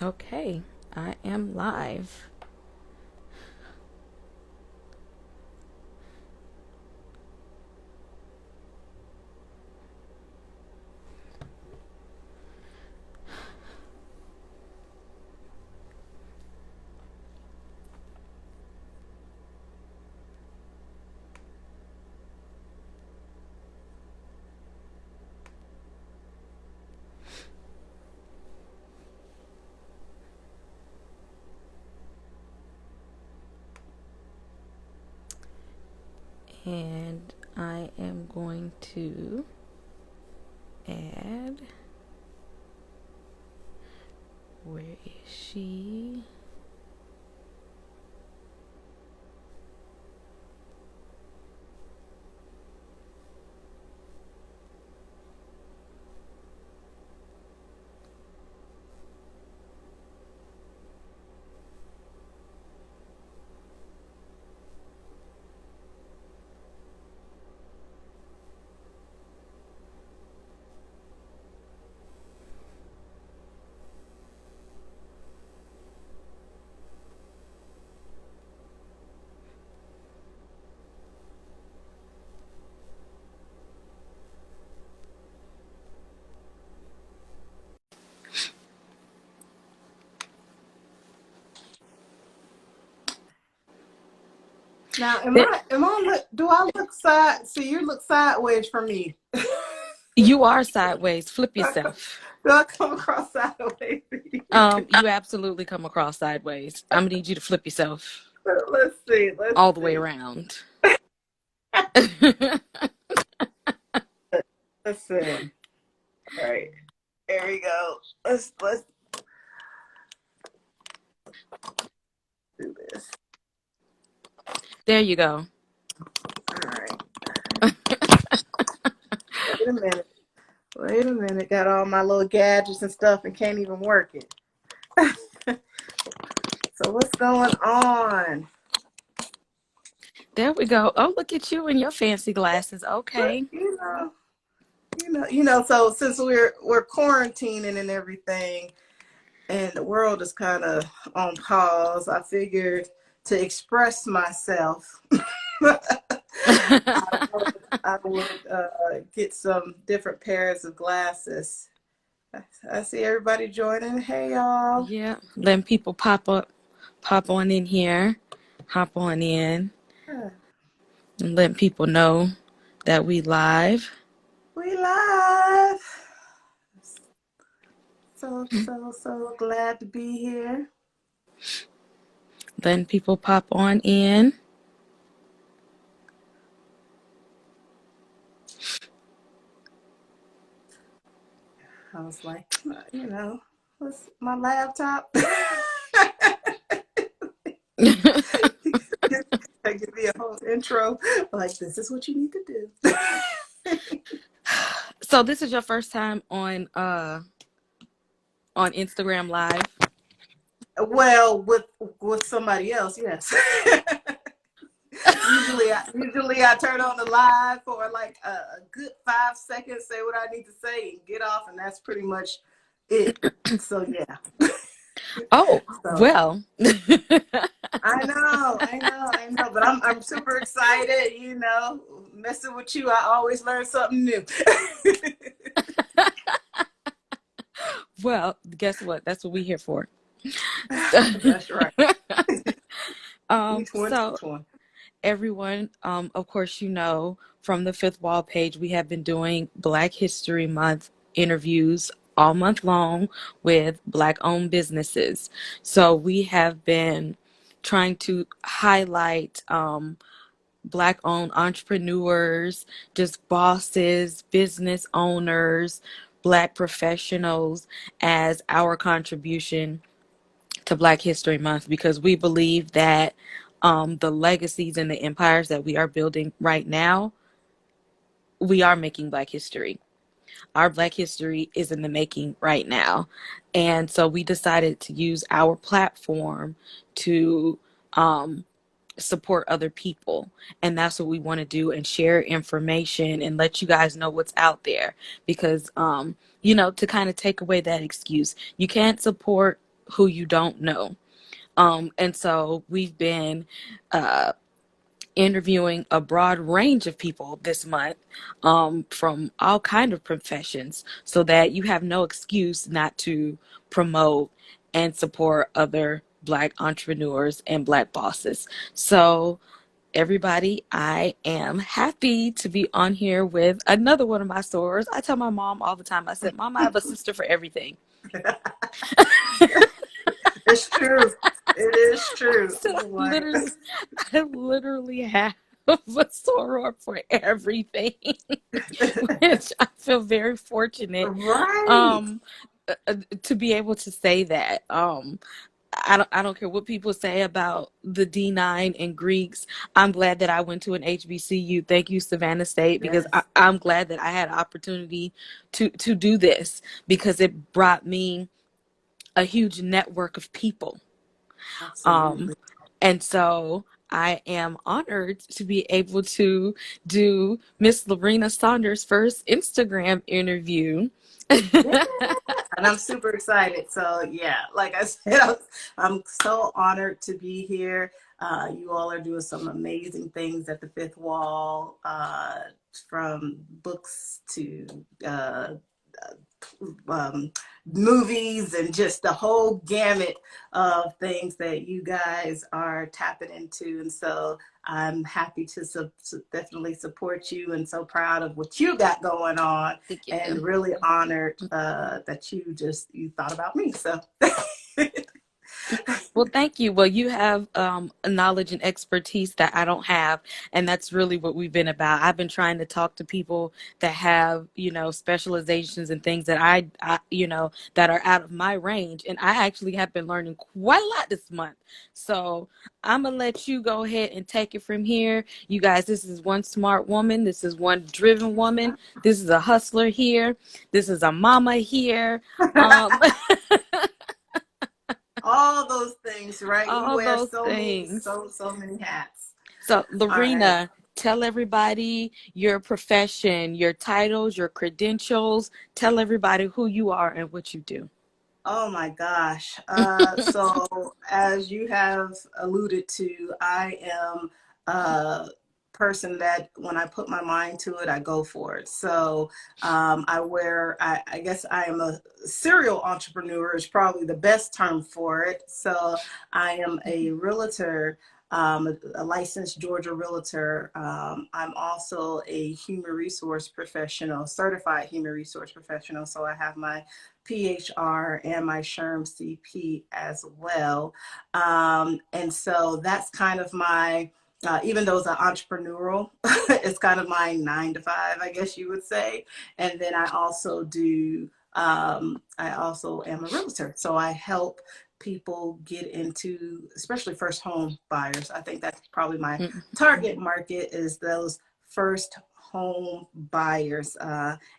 Okay, I am live. And I am going to add, where is she? Now, There, do I look see, you look sideways from me. you are sideways. Flip yourself. Do I come across sideways? You absolutely come across sideways. I'm gonna need you to flip yourself Let's see. Let's all the way see. around. Let's see. All right. There we go. Let's do this. There you go. All right. Wait a minute. Wait a minute. Got all my little gadgets and stuff and can't even work it. So what's going on? There we go. Oh, look at you and your fancy glasses. But Okay. so since we're quarantining and everything, and the world is kind of on pause, I figured to express myself, I would get some different pairs of glasses. I see everybody joining. Hey, y'all. Yeah. Letting people pop on in here, hop on in, Yeah, and letting people know that we live. we live. So glad to be here. Letting people pop on in. I was like, what's my laptop? I give me a whole intro like this is what you need to do. So this is your first time on Instagram Live. Well, with somebody else, yes. usually I turn on the live for like a good 5 seconds, say what I need to say, and get off, and that's pretty much it. So yeah. Oh, So well. I know, but I'm super excited. Messing with you, I always learn something new. Well, guess what? That's what we're here for. That's right. Each one So teach one. everyone, of course, from the Fifth Wall page, we have been doing Black History Month interviews all month long with Black owned businesses. So we have been trying to highlight Black owned entrepreneurs, just bosses, business owners, Black professionals as our contribution to Black History Month because we believe that the legacies and the empires that we are building right now, we are making Black history. Our Black history is in the making right now. And so we decided to use our platform to support other people. And that's what we want to do and share information and let you guys know what's out there. Because, to kind of take away that excuse, you can't support who you don't know. And so we've been uh, interviewing a broad range of people this month, from all kind of professions, so that you have no excuse not to promote and support other Black entrepreneurs and Black bosses. So everybody, I am happy to be on here with another one of my sorors. I tell my mom all the time, I said, Mom, I have a sister for everything. It's true. It is true. So Oh my. I literally have a soror for everything, which I feel very fortunate Right. um to be able to say that. I don't care what people say about the D9 and Greeks. I'm glad that I went to an HBCU. Thank you, Savannah State, because Yes. I'm glad that I had an opportunity to do this, because it brought me a huge network of people. Um, Absolutely. and so I am honored to be able to do Miss Laurina Saunders' first Instagram interview. Yeah. And I'm super excited. So yeah, like I said, I'm so honored to be here. You all are doing some amazing things at the Fifth Wall, from books to um, movies and just the whole gamut of things that you guys are tapping into. And so I'm happy to definitely support you, and so proud of what you got going on, Thank and you. really honored that you thought about me. So Well, thank you. Well, you have a knowledge and expertise that I don't have, and that's really what we've been about. I've been trying to talk to people that have, specializations and things that that are out of my range, and I actually have been learning quite a lot this month. So I'm gonna let you go ahead and take it from here. You guys, this is one smart woman. This is one driven woman. This is a hustler here. This is a mama here. Um, all those things, right? We all wear those things. so many hats. So, All right. Laurina, tell everybody your profession, your titles, your credentials. Tell everybody who you are and what you do. Oh my gosh. So, as you have alluded to, I am a person that when I put my mind to it, I go for it. So, I guess I am a serial entrepreneur, is probably the best term for it. So, I am a realtor. A licensed Georgia realtor. I'm also a human resource professional, certified human resource professional. So I have my PHR and my SHRM CP as well. And so that's kind of my, even though it's an entrepreneurial, it's kind of my 9 to 5, I guess you would say. And then I also am a realtor. So I help people get into, especially first home buyers. I think that's probably my target market, is those first home buyers,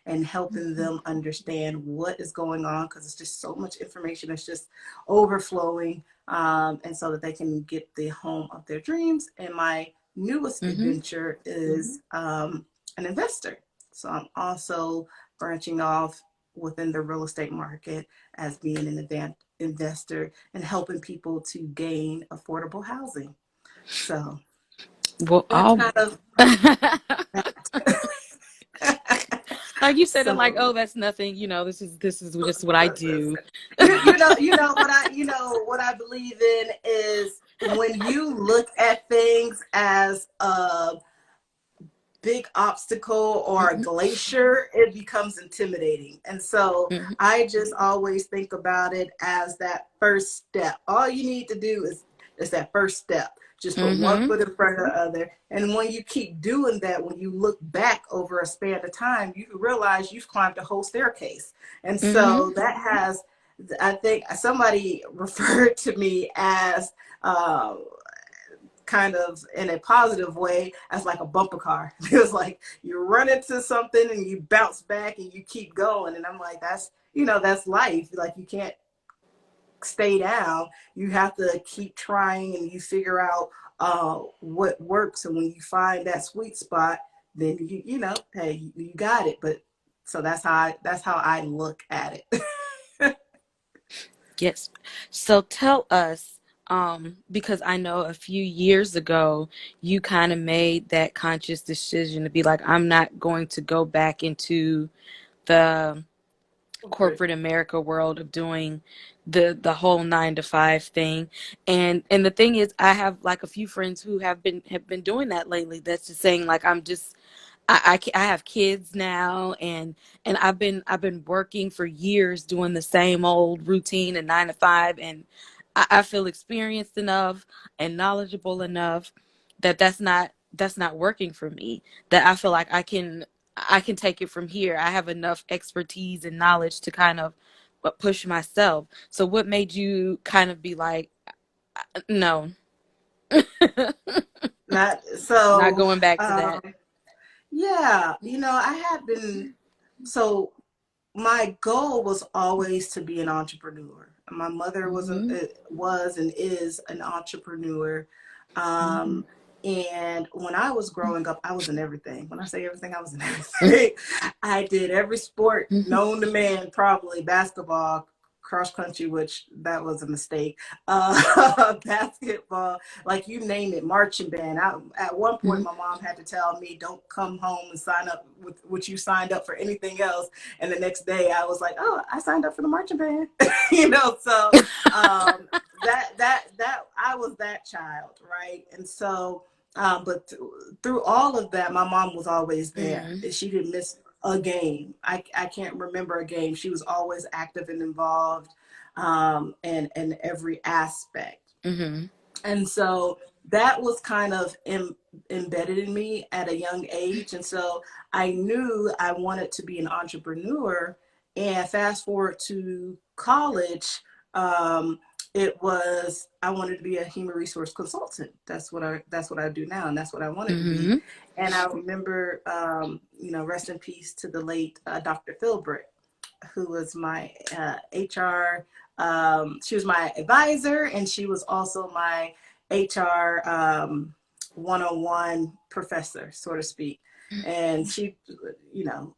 and helping them understand what is going on, because it's just so much information that's just overflowing, and so that they can get the home of their dreams. And my newest Mm-hmm. adventure is an investor. So I'm also branching off within the real estate market as being an investor and helping people to gain affordable housing. So Well, that's all kind of like you said it like, so oh, that's nothing. This is just what I do. what I believe in is when you look at things as a big obstacle or a Mm-hmm. glacier, it becomes intimidating. And so Mm-hmm. I just always think about it as that first step. All you need to do is that first step. Just put one Mm-hmm. foot in front of the other. And when you keep doing that, when you look back over a span of time, you realize you've climbed a whole staircase. And Mm-hmm. so that has, I think somebody referred to me as uh, kind of in a positive way as like a bumper car. It was like you run into something and you bounce back and you keep going. And I'm like, that's life. Like you can't stay down. You have to keep trying, and you figure out what works. And when you find that sweet spot, then hey, you got it. But so that's how I look at it. Yes. So tell us, because I know a few years ago you kind of made that conscious decision to be like, I'm not going to go back into the Corporate. corporate America world of doing the whole 9 to 5 thing. And the thing is, I have like a few friends who have been doing that lately. That's just saying like, I'm just I have kids now, and I've been working for years doing the same old routine and 9 to 5, and I feel experienced enough and knowledgeable enough that that's not working for me. That I feel like I can take it from here. I have enough expertise and knowledge to kind of push myself. So what made you kind of be like, no, Not not so. going back to Um, that? yeah, I had been so. My goal was always to be an entrepreneur. My mother Hmm. was and is an entrepreneur. Um, and when I was growing up, I was in everything. When I say everything, I was in everything. I did every sport known to man, probably basketball, cross country, which that was a mistake. Basketball, like you name it, marching band. At one point, my mom had to tell me, "Don't come home and sign up with what you signed up for anything else." And the next day I was like, oh, I signed up for the marching band. So that I was that child, right? And so but through all of that, my mom was always there. Hmm. She didn't miss a game. I can't remember a game. She was always active and involved in every aspect. Hmm. And so that was kind of embedded in me at a young age. And so I knew I wanted to be an entrepreneur. And fast forward to college, um, it was I wanted to be a human resource consultant. That's what I do now, and that's what I wanted to be. Hmm. And I remember, rest in peace to the late Dr. Philbrick, who was my HR. She was my advisor, and she was also my HR 101 professor, so to speak. And she,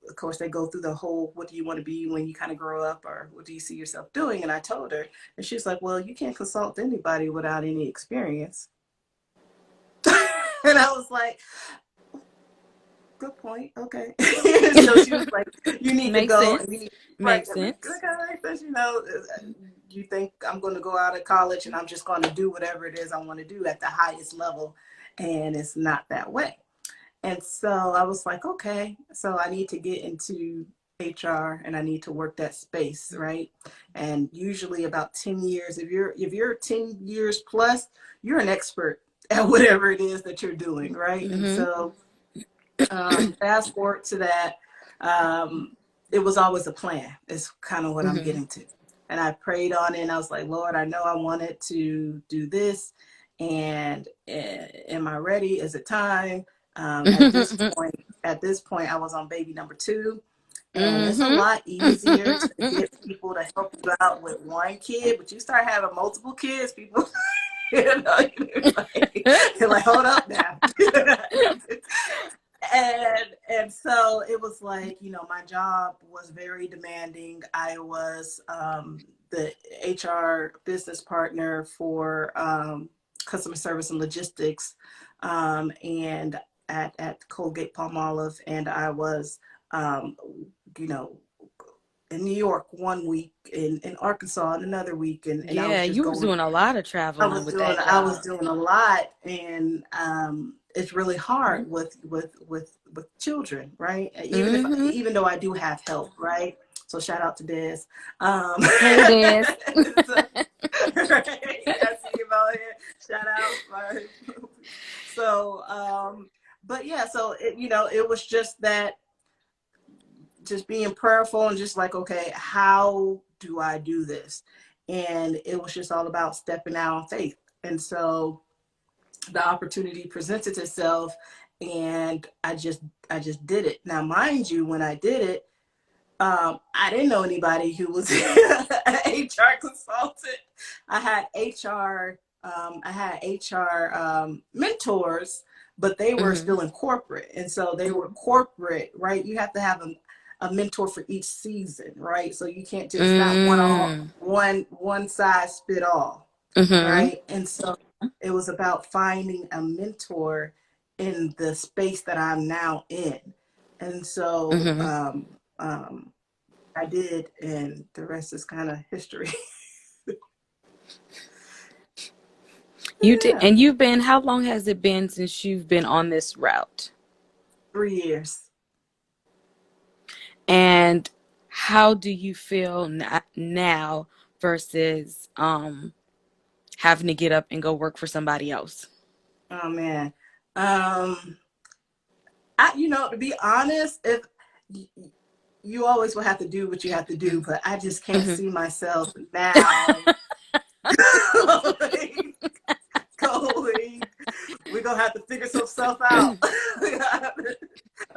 of course, they go through the whole what do you want to be when you kind of grow up, or what do you see yourself doing? And I told her, and she's like, well, you can't consult anybody without any experience. And I was like, good point. Okay. So she was like, you need to Makes go and you sense. need right. Makes That makes sense. good kind of like this, you think I'm going to go out of college and I'm just going to do whatever it is I want to do at the highest level. And it's not that way. And so I was like, okay, so I need to get into HR and I need to work that space, right? And usually about 10 years, if you're 10 years plus, you're an expert at whatever it is that you're doing, right? And Hmm. so fast forward to that, um, it was always a plan, is kind of what I'm Hmm. getting to. And I prayed on it and I was like, Lord, I know I wanted to do this. And am I ready? Is it time? At this point, I was on baby number two. And it's a Hmm. lot easier to get people to help you out with one kid, but you start having multiple kids, people, you're like, hold up now. And so it was like, my job was very demanding. I was the HR business partner for customer service and logistics, and at Colgate Palmolive, and I was um, you know in New York one week, in Arkansas another week, and I Yeah, was just you was going. doing a lot of I traveling was with doing that I was job. doing a lot, and it's really hard with children, right? Hmm. Even though I do have help, right? So shout out to Des. Hey, Des. So, right? I see him out here. Shout out, right? So, but yeah, so it was just that, just being prayerful and just like, okay, how do I do this? And it was just all about stepping out on faith. And so the opportunity presented itself, and I just did it. Now, mind you, when I did it, I didn't know anybody who was an HR consultant. I had HR, mentors, but they were Hmm. still in corporate, and so they were corporate, right? You have to have a mentor for each season, right? So you can't just, it's not one on Mm. one size fit all, Mhm. right? And so it was about finding a mentor in the space that I'm now in. And so Mhm. I did, and the rest is kind of history. You did, Yeah, and you've been. How long has it been since you've been on this route? 3 years. And how do you feel now versus having to get up and go work for somebody else? Oh man. Um, to be honest, if you always will have to do what you have to do, but I just can't Mhm. see myself now going, going. We're gonna have to figure some stuff out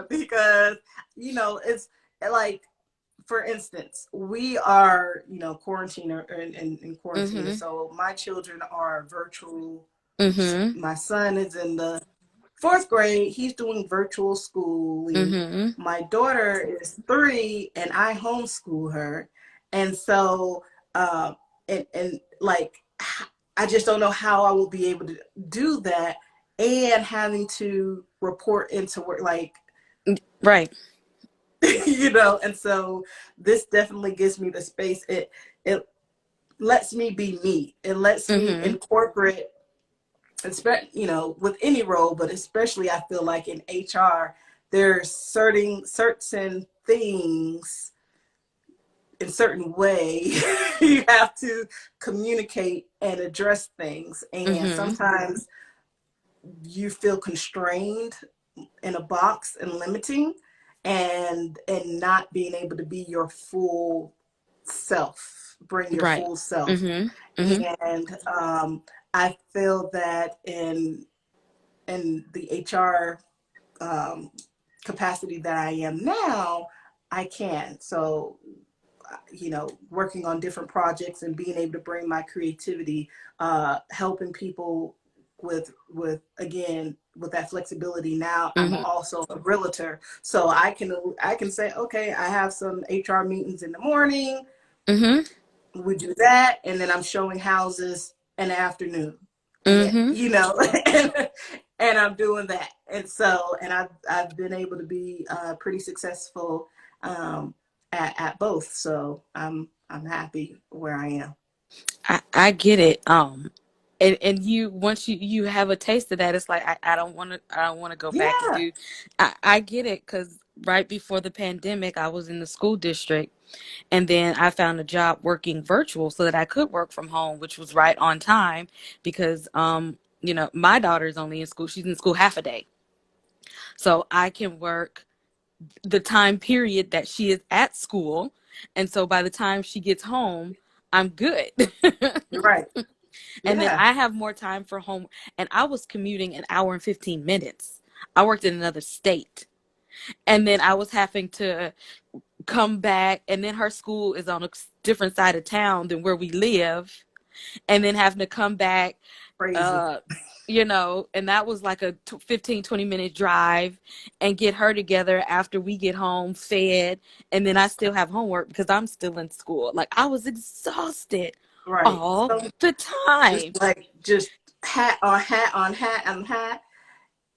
because it's like, for instance, we are quarantine or in quarantine, Mhm. so my children are virtual. Mhm. My son is in the fourth grade. He's doing virtual schooling. Mhm. My daughter is 3, and I homeschool her. And so, and like, I just don't know how I will be able to do that, and having to report into work, like, Right. And so this definitely gives me the space. It lets me be me. It lets me Mhm. incorporate, with any role, but especially I feel like in HR, there's certain things in certain way you have to communicate and address things, and Mhm. sometimes you feel constrained in a box and limiting, and not being able to be your full self, bring your Right. full self. Mhm. Mhm. And I feel that in the HR um, capacity that I am now, I can. So, working on different projects and being able to bring my creativity, helping people with again with that flexibility. Now I'm Mhm. also a realtor, so I can say, okay, I have some HR meetings in the morning. Mhm. We do that, and then I'm showing houses in the afternoon, and Mhm. and I'm doing that, and so I've been able to be pretty successful um, at both. So I'm happy where I am. I get it. And you once you have a taste of that, it's like I don't want to go back and Yeah, do. I get it because right before the pandemic, I was in the school district, and then I found a job working virtual so that I could work from home, which was right on time because my daughter's only in school; she's in school half a day, so I can work the time period that she is at school, and so by the time she gets home, I'm good. you're right. And then Yeah, I have more time for home. And I was commuting an hour and 15 minutes. I worked in another state. And then I was having to come back. And then her school is on a different side of town than where we live. And then having to come back, crazy. uh, and that was like a 15, 20-minute drive and get her together after we get home, fed. And then I still have homework because I'm still in school. Like I was exhausted Right. all So the time. just hat on hat on hat on hat,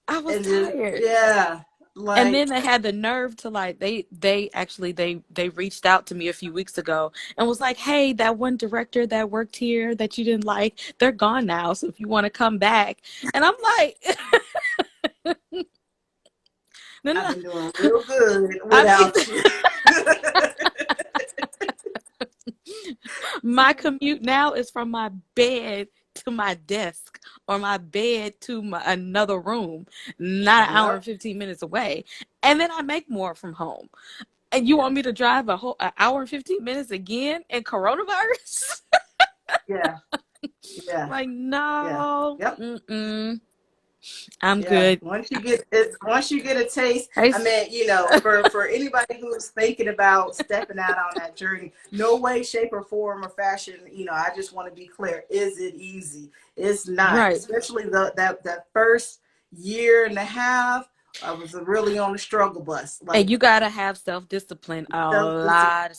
I was and just, tired. yeah, And like then they had the nerve to like they actually they reached out to me a few weeks ago and was like, "Hey, that one director that worked here that you didn't like, they're gone now. So if you want to come back." And I'm like, "No, I've no. been doing real good I mean, without you. my commute now is from my bed to my desk or my bed to another room, not an hour and Yep. 15 minutes away. And then I make more from home. And you Yeah. want me to drive an hour and 15 minutes again in coronavirus? Yeah. Yeah. Like, Yeah. no, Yep. mm-mm, I'm Yeah. good. Once you get a taste, Hey, I mean, for anybody who's thinking about stepping out on that journey, no way, shape, or form or fashion, I just want to be clear. Is it easy? It's not, right. especially that first year and a half. I was really on the struggle bus. And Like, you gotta have self-discipline, a self-discipline. lot of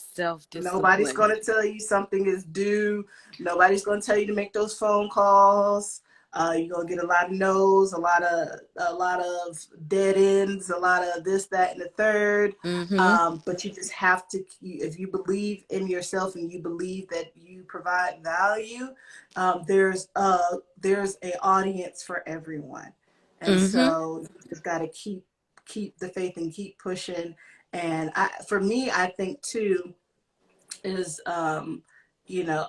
Nobody's self-discipline. going to tell you something is due. Nobody's going to tell you to make those phone calls. You're gonna get a lot of no's, a lot of dead ends, a lot of this, that, and the third. Mm-hmm. But you just have to, if you believe in yourself and you believe that you provide value, there's a audience for everyone, and Mm-hmm. so you just got to keep the faith and keep pushing. And for me, I think too is you know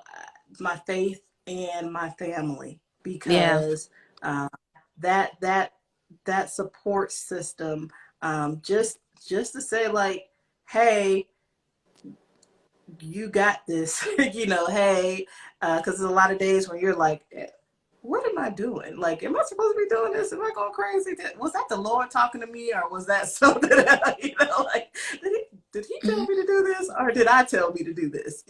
my faith and my family, Yeah. because uh, that that that support system, just to say like, hey, you got this. Hey, because there's a lot of days when you're like, what am I doing? Like, am I supposed to be doing this? Am I going crazy? Was that the Lord talking to me, or was that something that, like, did he tell me to do this, or did I tell me to do this?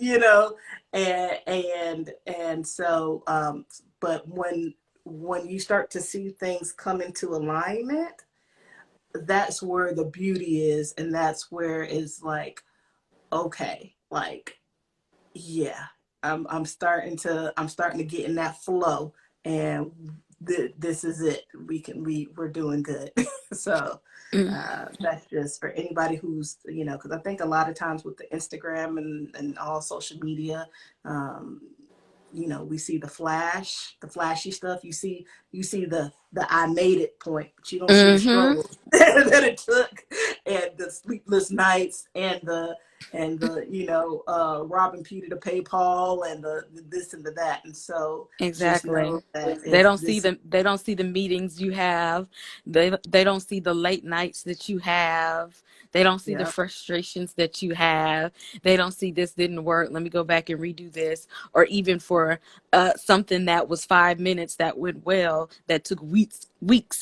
And so, but when you start to see things come into alignment, that's where the beauty is, and that's where it's like, okay, like, yeah, I'm starting to get in that flow, and this is it. We're doing good. So Mm. that's just for anybody who's, because I think a lot of times with the Instagram and all social media, um, we see the flashy stuff. You see the I made it point, but you don't see the Mm-hmm. struggle that it took, and the sleepless nights, and the robbing Peter to pay Paul, and the this and the that. And so just Exactly. know that They if don't see this is, they don't see the meetings you have. They don't see the late nights that you have. They don't see the yeah, frustrations that you have. They don't see this didn't work. Let me go back and redo this. Or even for something that was 5 minutes that went well, that took weeks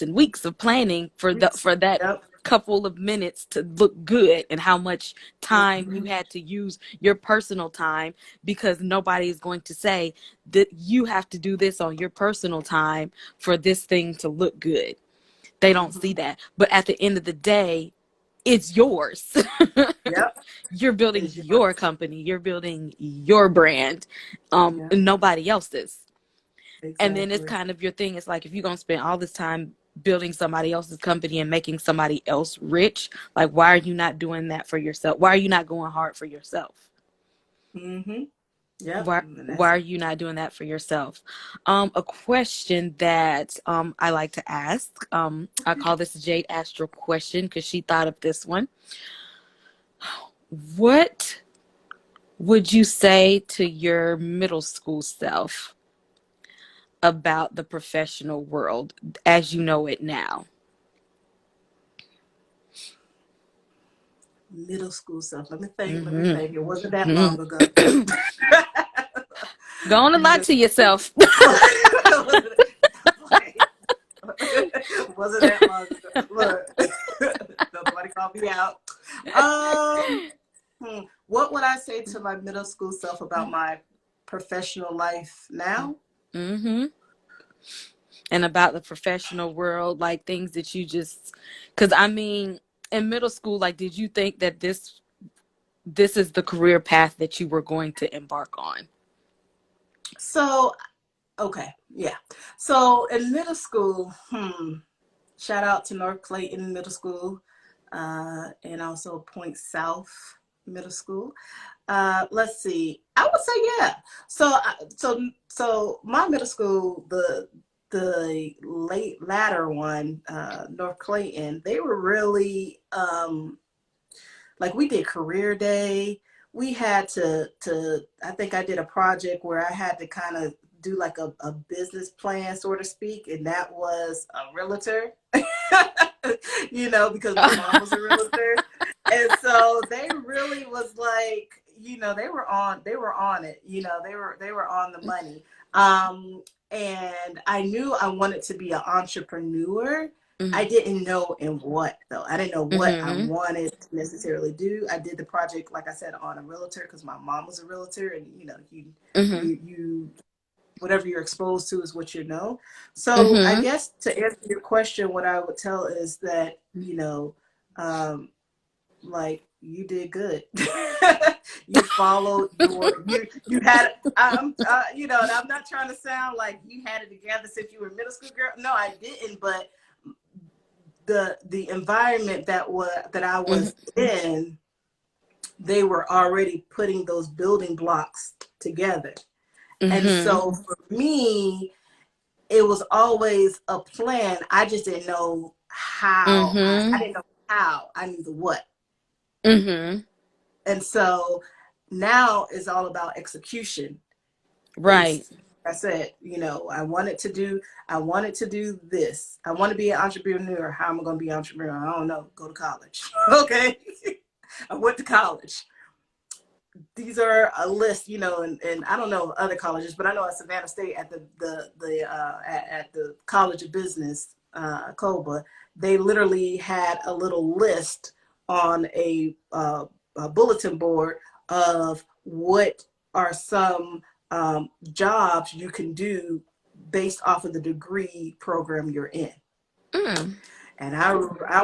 and weeks of planning weeks, for that yep, couple of minutes to look good, and how much time you mm-hmm, had to use your personal time, because nobody is going to say that you have to do this on your personal time for this thing to look good. They don't mm-hmm, see that. But at the end of the day, it's yours. yep, You're building is your yours, company, you're building your brand, yeah, nobody else's. And then it's exactly. kind of your thing. It's like, if you're going to spend all this time building somebody else's company and making somebody else rich, like, why are you not doing that for yourself? Why are you not going hard for yourself? Mm-hmm, yep, and Why that's are you not doing that for yourself? A question that I like to ask. I call this a Jade Astro question because she thought of this one. What would you say to your middle school self about the professional world as you know it now? middle school stuff. Let me think. Let me Mm-hmm. think. It wasn't that Mm-hmm. long ago. Go on and lie Middle to yourself. wasn't that long ago. Look, nobody called me out. Um, what would I say to my middle school self about my professional life now? Mm-hmm. And about the professional world, like things that you just, because I mean, in middle school, like, did you think that this is the career path that you were going to embark on? So, okay, yeah. So in middle school, shout out to North Clayton Middle School, and also Point South Middle School. Let's see. I would say yeah. So my middle school, the late latter one, North Clayton, they were really, like, we did career day. We had to I think I did a project where I had to kind of do like a business plan, so to speak, and that was a realtor. Because my mom was a realtor. And so they really was like, they were on it, they were on the money. And I knew I wanted to be an entrepreneur. I Mm-hmm. didn't know in what, though. I didn't know what I Mm-hmm. wanted to necessarily do. I did the project, like I said, on a realtor because my mom was a realtor, and you whatever you're exposed to is what you know. So I Mhm. guess to answer your question, what I would tell is that, um, like you did good. You followed you had and I'm not trying to sound like you had it together since you were a middle school girl. No, I didn't, but the environment that I Mhm. was in, they were already putting those building blocks together. And Mhm. so for me, it was always a plan. I just didn't know how. I Mhm. didn't know how. I knew the what. Mhm. And so now it's all about execution. Right. It's I said, I wanted to do this. I want to be an entrepreneur. How am I going to be an entrepreneur? I don't know. Go to college. Okay. I went to college. These are a list, and I don't know other colleges, but I know at Savannah State at at the College of Business, COBA, they literally had a little list on a bulletin board of what are some jobs you can do based off of the degree program you're in. Mm. And I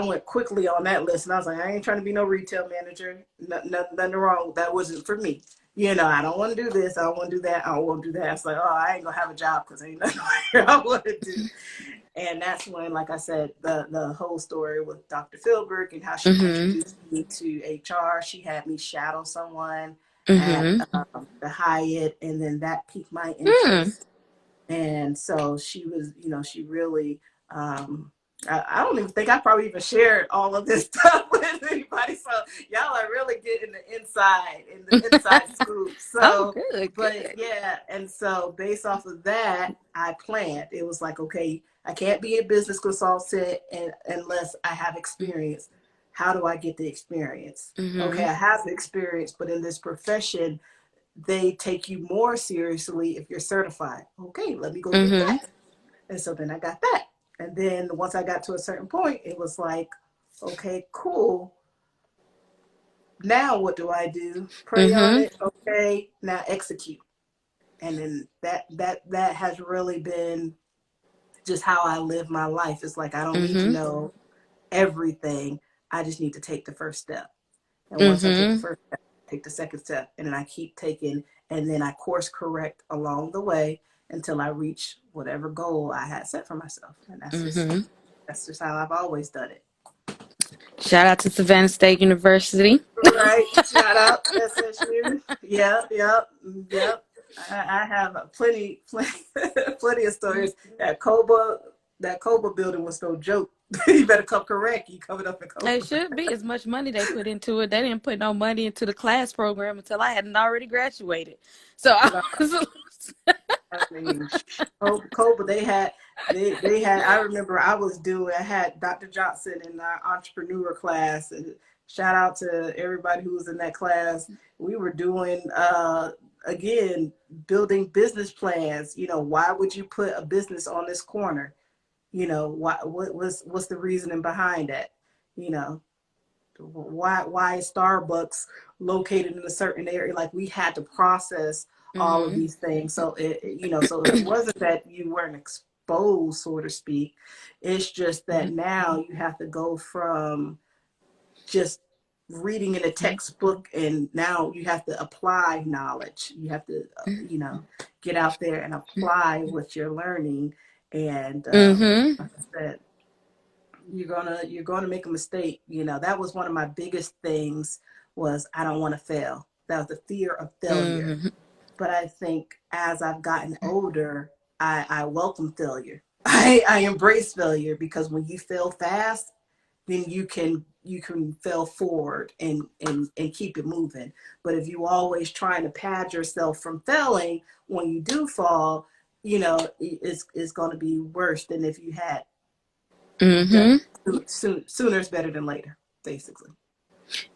went quickly on that list, and I was like, I ain't trying to be no retail manager. Nothing wrong. That wasn't for me. I don't want to do this. I don't want to do that. I don't want to do that. It's like, oh, I ain't gonna have a job because ain't nothing I want to do. And that's when, like I said, the whole story with Dr. Philbrook and how she Mhm. introduced me to HR. She had me shadow someone at Mhm. the Hyatt, and then that piqued my Mm. interest. And so she was, she really, I don't even think I probably even shared all of this stuff with anybody. So y'all are really getting in the inside scoop. Oh, So, good, but good. yeah. And so based off of that, I planned. It was like, okay, I can't be a business consultant unless I have experience. How do I get the experience? Okay, Mhm. I have the experience, but in this profession, they take you more seriously if you're certified. Okay, let me go get Mhm. that. And so then I got that. And then once I got to a certain point, it was like, okay, cool. Now what do I do? Pray on Mhm. it. Okay, now execute. And then that has really been just how I live my life. It's like I don't need to Mhm. know everything. I just need to take the first step. And once I take the Mhm. first step, take the second step, and then I keep taking, and then I course correct along the way until I reach whatever goal I had set for myself. And Mhm. that's just how I've always done it. Shout out to Savannah State University. Right. Shout out SSU. Yep. Yep. Yep. I have plenty of stories. That Coba building was no joke. You better come correct. You coming up in It Coba. should be as much money they put into it. They didn't put no money into the class program until I hadn't already graduated. So I was. I mean, Cobra, they had. I remember I had Dr. Johnson in our entrepreneur class, and shout out to everybody who was in that class. We were doing again building business plans. Why would you put a business on this corner? What's the reasoning behind that? You know, why is Starbucks located in a certain area? Like we had to process all of Mhm. these things. So so it wasn't that you weren't exposed, so to speak. It's just that now you have to go from just reading in a textbook, and now you have to apply knowledge. You have to get out there and apply what you're learning. And Mhm. like I said, you're gonna make a mistake. That was one of my biggest things, was I don't want to fail. That was the fear of failure. Mhm. But I think as I've gotten older, I welcome failure. I embrace failure, because when you fail fast, then you can fail forward and keep it moving. But if you always trying to pad yourself from failing, when you do fall, it's going to be worse than if you had done Mhm. it sooner is better than later, basically.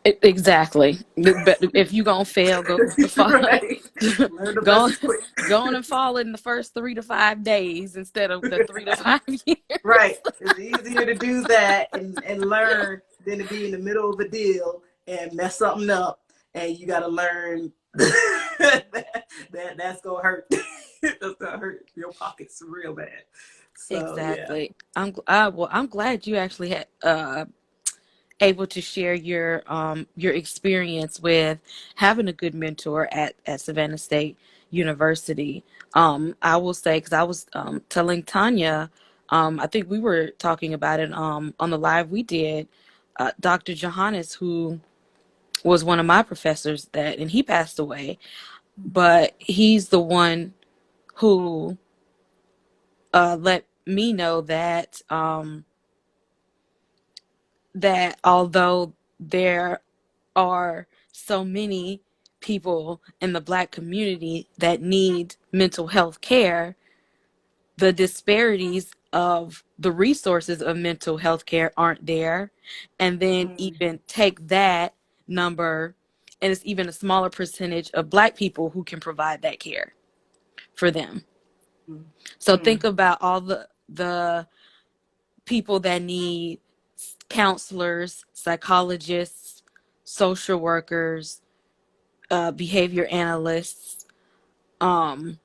Exactly. But if you gonna fail, go fall, Right. Learn the go lessons quick. go on and fall in the first 3 to 5 days instead of the 3 to 5 years. Right. It's easier to do that and learn than to be in the middle of a deal and mess something up, and you got to learn that's gonna hurt. it does not hurt your pockets real bad. So yeah. Exactly. Well, I'm glad you actually had able to share your experience with having a good mentor at Savannah State University. I will say, because I was telling Tanya, I think we were talking about it on the live we did. Dr. Johannes, who was one of my professors, and he passed away, but he's the one who let me know that although there are so many people in the Black community that need mental health care, the disparities of the resources of mental health care aren't there. And then Mm, even take that number, and it's even a smaller percentage of Black people who can provide that care for them. mm, So think mm, about all the people that need counselors, psychologists, social workers, behavior analysts, um,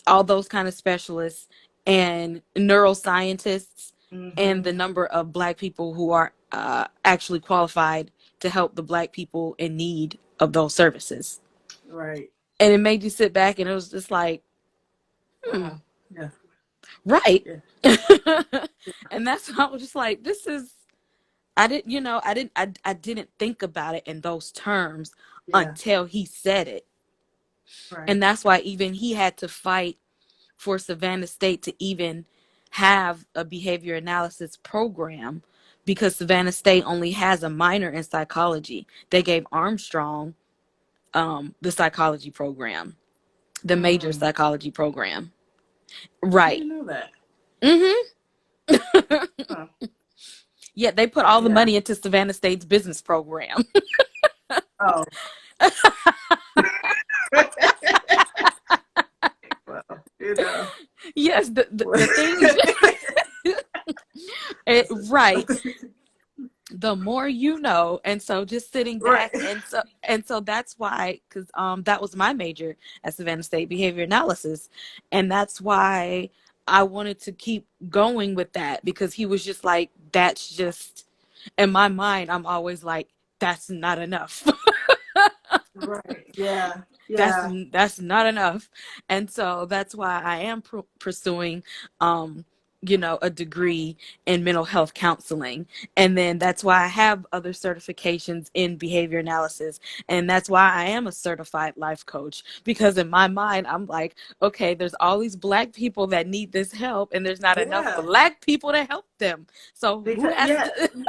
all those kind of specialists, and neuroscientists, and mm-hmm. the number of Black people who are actually qualified to help the Black people in need of those services. Right. And it made you sit back, and it was just like, hmm, Wow. Yeah. right. Yeah. And that's why I was just like, this is. I didn't think about it in those terms Yeah. until he said it. Right. And that's why even he had to fight for Savannah State to even have a behavior analysis program, because Savannah State only has a minor in psychology. They gave Armstrong the psychology program, the major Mm. psychology program. I Right. didn't know that. Mm-hmm. Huh. Yeah, they put all the Yeah. money into Savannah State's business program. Oh. Well, you know. Yes, the Well, things right. The more you know. And so just sitting right. back, and so that's why, because that was my major at Savannah State, behavior analysis. And that's why I wanted to keep going with that, because he was just like, that's just, in my mind I'm always like, that's not enough. Right. Yeah. that's Yeah. that's not enough. And so that's why I am pursuing a degree in mental health counseling. And then that's why I have other certifications in behavior analysis, and that's why I am a certified life coach, because in my mind I'm like, okay, there's all these Black people that need this help, and there's not enough Yeah. Black people to help them. So who Because has yeah, to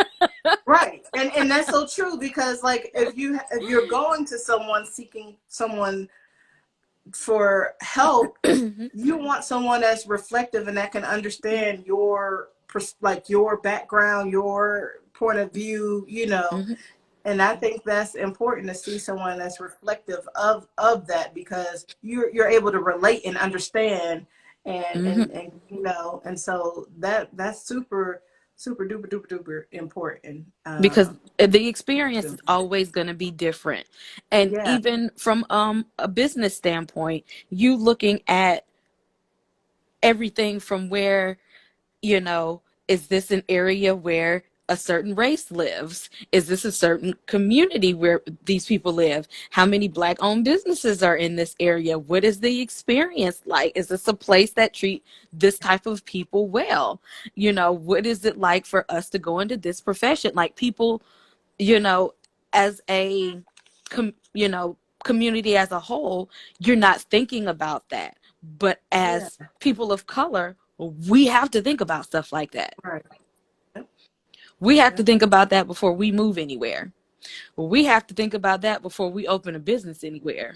right. And that's so true because like if you're going to someone seeking someone for help, you want someone that's reflective and that can understand your like your background, your point of view, Mhm, and I think that's important to see someone that's reflective of that because you're able to relate and understand and mhm. and and and so that's super duper duper duper important Because the experience to, is always going to be different. And yeah, even from a business standpoint, you looking at everything from where, you know, is this an area where a certain race lives? Is this a certain community where these people live? How many Black owned businesses are in this area? What is the experience like? Is this a place that treat this type of people well? What is it like for us to go into this profession? Like, people, you know, as a community as a whole, you're not thinking about that. But yeah, as people of color, we have to think about stuff like that. right, yep, We have to yep, think about that before we move anywhere. We have to think about that before we open a business anywhere.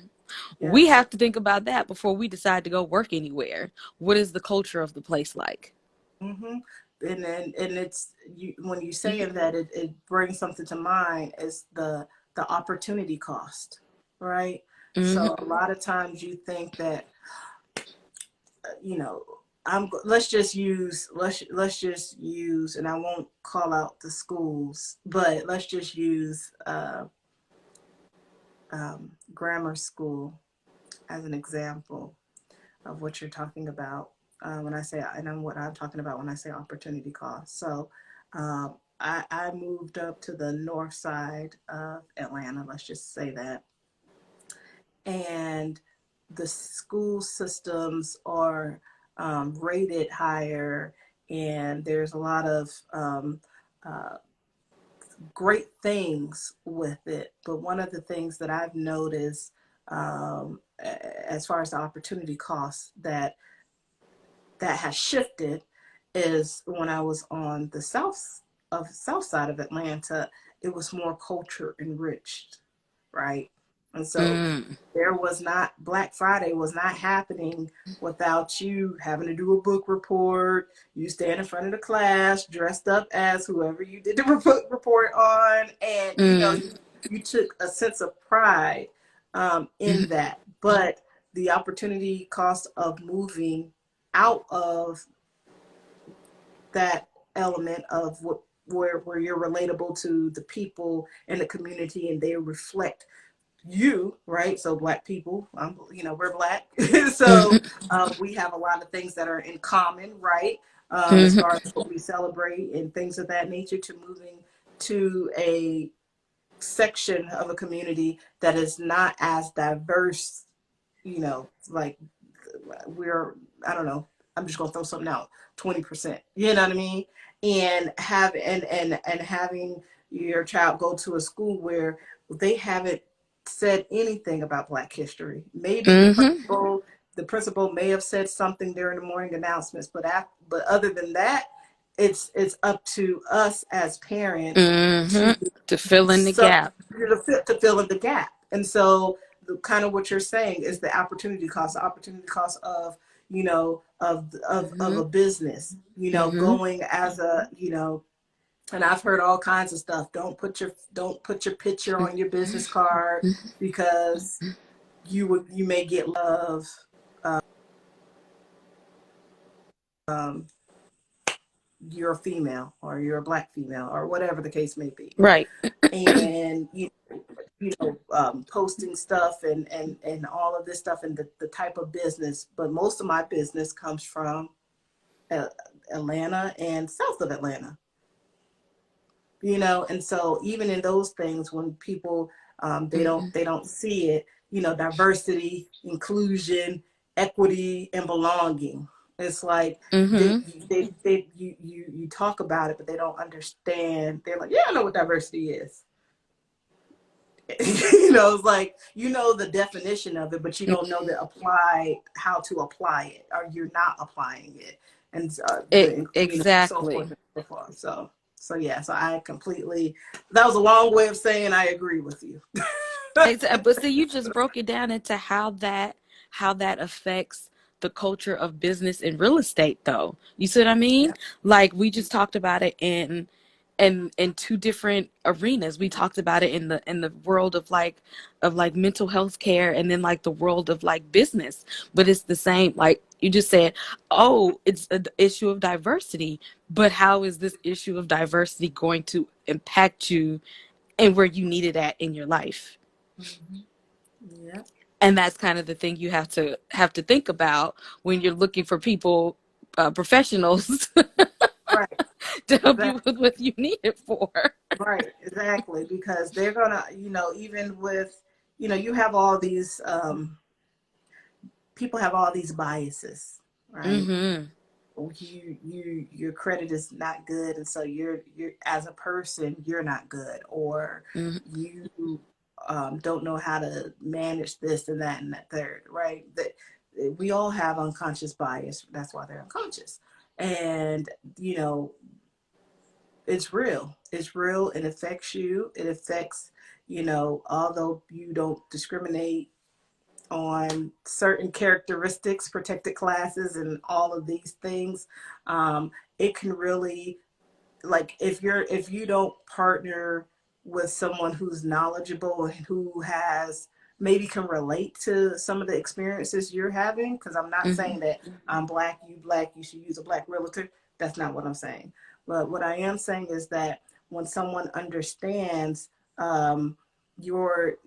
We yes. have to think about that before we decide to go work anywhere. What is the culture of the place like? Mm-hmm. And it's you when you Mm-hmm. saying that it brings something to mind is the opportunity cost, right? So Mm-hmm. a lot of times you think that you know let's just use and I won't call out the schools, but let's just use grammar school as an example. of what you're talking about when I say, and I'm what I'm talking about when I say opportunity cost. So I moved up to the north side of Atlanta, let's just say that, and the school systems are rated higher, and there's a lot of uh, great things with it. But one of the things that I've noticed as far as the opportunity costs that has shifted is when I was on the south side of Atlanta, it was more culture enriched, right? And so Mm, there was not Black Friday was not happening without you having to do a book report. You stand in front of the class dressed up as whoever you did the report on, and mm, you took a sense of pride in mm, that. But the opportunity cost of moving out of that element of where you're relatable to the people in the community and they reflect you, right? So Black people, we're Black. So mm, we have a lot of things that are in common, right? As mm, far as what we celebrate and things of that nature, to moving to a section of a community that is not as diverse, like we're, I don't know, I'm just gonna throw something out, 20%. You know what I mean? And having your child go to a school where they haven't said anything about Black history. Maybe mm, the principal may have said something during the morning announcements, but other than that, it's up to us as parents to mm, to fill in the sub gap. to fill in the gap. And so the kind of what you're saying is the opportunity cost of of Mm, a business, mm, going as a, and I've heard all kinds of stuff. Don't put your picture on your business card because you may get love. Um, you're a female or you're a Black female or whatever the case may be, right. and posting stuff and all of this stuff and the type of business. But most of my business comes from uh, Atlanta and south of Atlanta, and so even in those things, when people Mm, they don't see it, diversity, inclusion, equity, and belonging. It's like mm, you talk about it, but they don't understand. They're like, yeah, I know what diversity is. It's like the definition of it, but you don't know how to apply it, or you're not applying it, and so forth exactly. and so forth. So yeah, so I completely, that was a long way of saying I agree with you. But see, you just broke it down into how that affects the culture of business and real estate, though. You see what I mean? Yeah. Like we just talked about it in two different arenas. We talked about it in the world of like mental health care, and then like the world of like business. But it's the same. Like you just said, oh, it's an issue of diversity. But how is this issue of diversity going to impact you and where you need it at in your life? Mm-hmm. Yeah. And that's kind of the thing you have to think about when you're looking for people, professionals, Right. to help you Exactly. with what you need it for. Right. Exactly. Because they're gonna, even with, you have all these people have all these biases, right? Mm-hmm. Your credit is not good, and so you're as a person you're not good, or Mm-hmm. you don't know how to manage this and that third, right? That we all have unconscious bias. That's why they're unconscious, and you know it's real. It's real. It affects you. It affects, although you don't discriminate on certain characteristics, protected classes, and all of these things, it can really, like, if you don't partner with someone who's knowledgeable and who has maybe can relate to some of the experiences you're having, because I'm not Mm-hmm. saying that I'm Black, you should use a Black realtor. That's not what I'm saying. But what I am saying is that when someone understands, um, your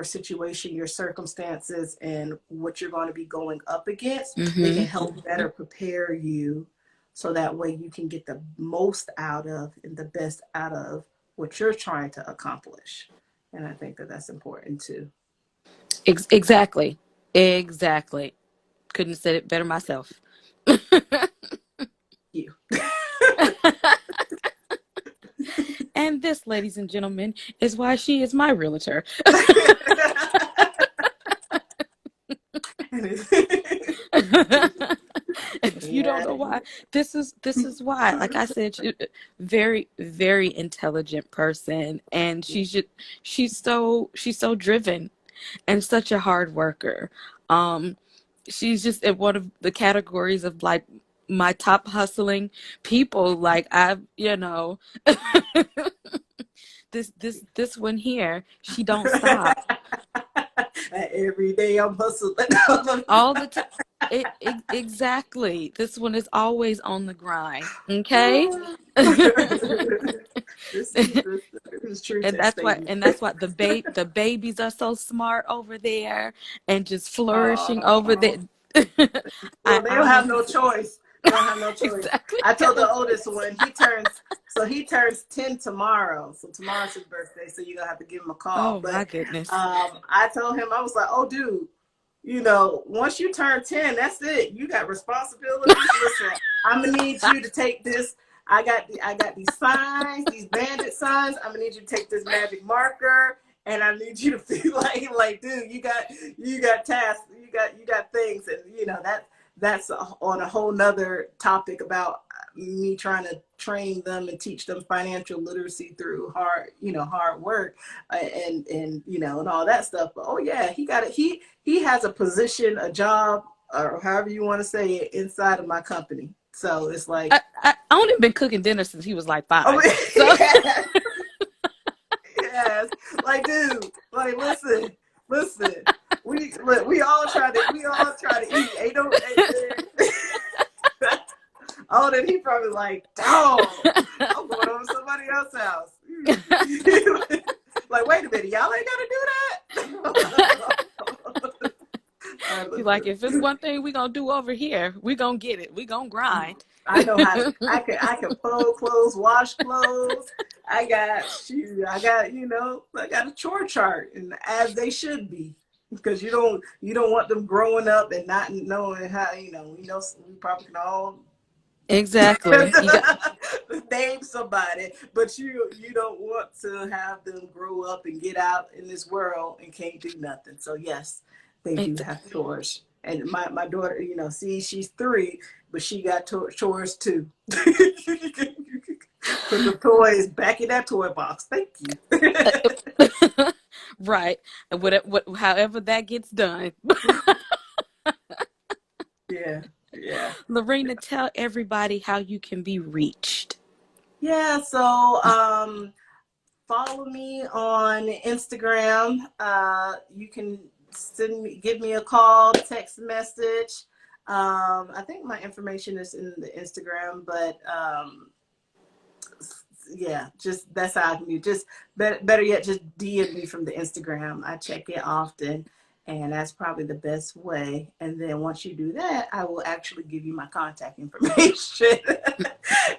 situation, your circumstances, and what you're going to be going up against, they can Mm-hmm. help better prepare you so that way you can get the most out of and the best out of what you're trying to accomplish. And I think that that's important too. Exactly. Exactly. Couldn't have said it better myself. You. And this, ladies and gentlemen, is why she is my realtor. If you don't Yeah. know why, this is why. Like I said, very very intelligent person, and she's so driven and such a hard worker. Um, she's just in one of the categories of like my top hustling people. Like I've this one here, she don't stop Every day I'm hustling. all the time. Exactly. This one is always on the grind. Okay. This is true to and that that's why statement. and that's why the babies are so smart over there and just flourishing over Oh, there. well, they I don't have want no to choice. They don't have no choice. exactly. I told the oldest one, he turns 10 tomorrow. So tomorrow's his birthday, so you're gonna have to give him a call. Oh my But goodness. I told him, I was like, oh dude, once you turn 10, that's it. You got responsibilities. Listen, I'm gonna need you to take this. I got these signs, these bandit signs. I'm gonna need you to take this magic marker, and I need you to feel like, dude, you got tasks, you got things, and that's on a whole nother topic about me trying to train them and teach them financial literacy through hard work, and all that stuff. But oh yeah, he got it. He has a position, a job, or however you want to say it, inside of my company. So it's like, I only been cooking dinner since he was like oh 5. So yes, yes, like dude, like listen. We all try to eat. Ain't no. Oh, then he probably like, dog, I'm going over to somebody else's house. Like, wait a minute, y'all ain't gotta do that. All right, he's like, listen. if it's one thing we gonna do over here, we gonna get it. We gonna grind. I know how to. I can fold clothes, wash clothes. I got a chore chart, and as they should be, because you don't want them growing up and not knowing how. We probably can all Exactly. You got name somebody, but you don't want to have them grow up and get out in this world and can't do nothing. So yes, they do ex- have chores. And my daughter, see, she's 3, but she got chores too. Put the toys back in that toy box. Thank you. right. However that gets done. Yeah, yeah. Lorena, tell everybody how you can be reached. Yeah, so follow me on Instagram. You can give me a call, text message. I think my information is in the Instagram, but yeah, just that's how I can do. Just better yet, just DM me from the Instagram. I check it often, and that's probably the best way. And then once you do that, I will actually give you my contact information,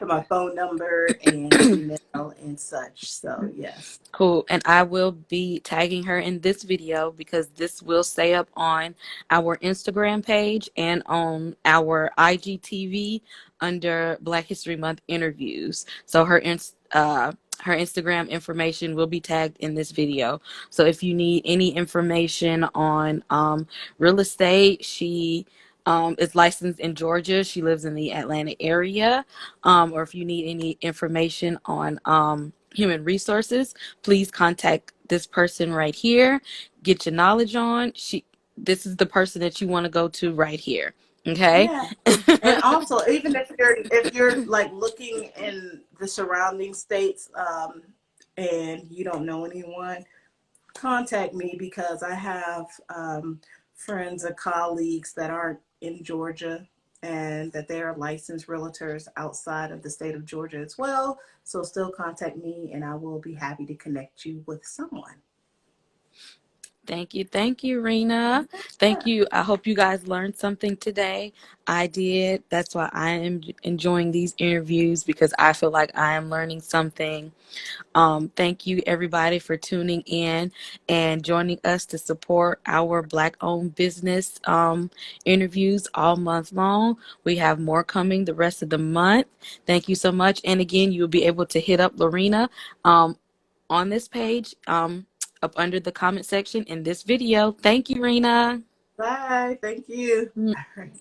my phone number, and email and such. So yes. Cool. And I will be tagging her in this video because this will stay up on our Instagram page and on our IGTV under Black History Month interviews. So her Instagram information will be tagged in this video. So if you need any information on real estate, she is licensed in Georgia. She lives in the Atlanta area. Or if you need any information on human resources, please contact this person right here. Get your knowledge on. This is the person that you want to go to right here. Okay? Yeah. And also, even if you're like looking in the surrounding states, and you don't know anyone, contact me because I have friends or colleagues that aren't in Georgia and that they are licensed realtors outside of the state of Georgia as well. So still contact me and I will be happy to connect you with someone. Thank you, Rena. Thank you. I hope you guys learned something today. I did. That's why I am enjoying these interviews because I feel like I am learning something. Thank you, everybody, for tuning in and joining us to support our Black-owned business interviews all month long. We have more coming the rest of the month. Thank you so much. And again, you'll be able to hit up Laurina um, on this page up under the comment section in this video. Thank you, Rena. Bye. Thank you. Mm, All right.